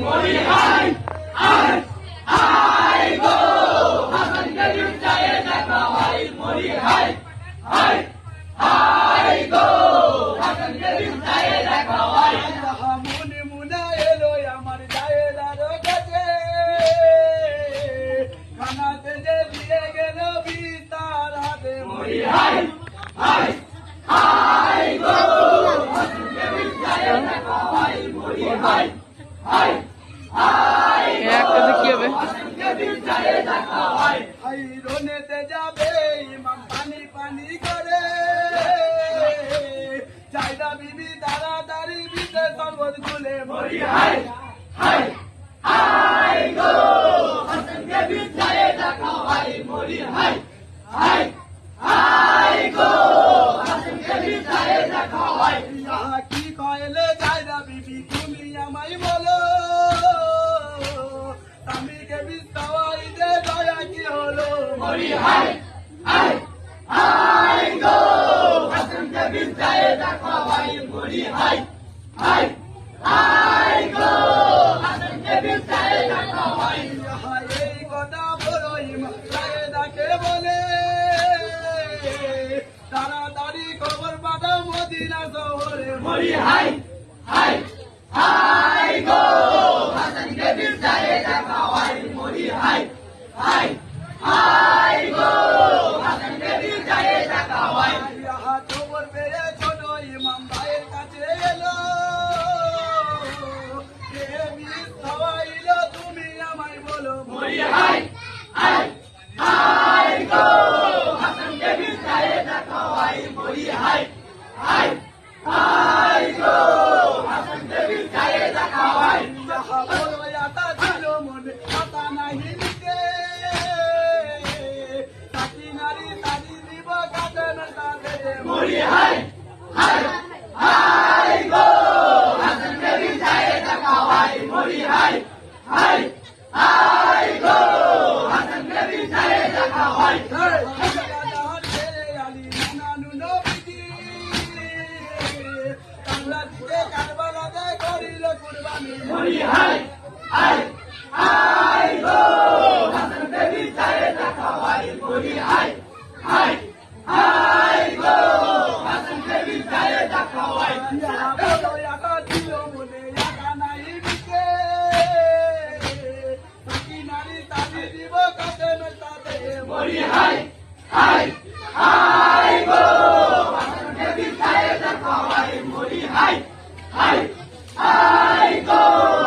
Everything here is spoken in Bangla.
মরি হাই হাই হাই গো হাসানকে বিদায়ে দেখা হয় মরি হাই হাই হাই গো হাসানকে বিদায়ে দেখা হয় মনে মনে এলো আমার জায়েদার কাছে খানাতে যে দিয়ে গেল বিতার হাতে মরি হাই হাই হাই গো হাসানকে বিদায়ে দেখা হয় মরি হাই হাই হাই একটা কি হবে হাসানকে বিদায়ে দেখা হয় হাই রনেতে যাবে ইমাম পানি পানি করে জায়দা বিবি তাড়াতাড়ি বিতে শরবত খুলে মরি হাই হাই হাই গো হাসানকে বিদায়ে দেখা হয় মরি হাই হাই হাই গো হাসানকে বিদায়ে দেখা হয় ইহা কি কইলে জায়দা বিবি তুমি আমায় বলো স্বামীকে বিস্তাওয়াই দে দয়া কি হলো মরি হাই হাই হাই গো হাসানকে বিদায়ে দেখা হয় মরি হাই হাই হাই গো হাসানকে বিদায়ে দেখা হয় ইহা এই কথা বলো ইমাম জায়েদাকে বলে তাড়াতাড়ি খবর পাঠাও মদিনা শহরে মরি হাই হাই হাই গো হাসানকে বিদায়ে দেখা হয় মরি হাই হাই হাই গো হাসানকে বিদায়ে দেখা হয় ইহা খবর পেয়ে ছোট ইমাম ভাইয়ের কাছে এলো কে বিস্তাওয়াইলো তুমি আমায় বলো মরি হাই হাই হাই গো হাসানকে বিদায়ে দেখা হয় মরি হাই হাই হাই গো হাসানকে বিদায়ে দেখা হয় ইহা বড় আতা ছিল মনে আতা নাহি নিতে তাকি নারী তারি দিব কাঁদে না তাদের মরি হাই হাই হাই গো হাসানকে বিদায়ে দেখা হয় মরি হাই হাই হাই গো হাসানকে বিদায়ে দেখা হয় মরি হাই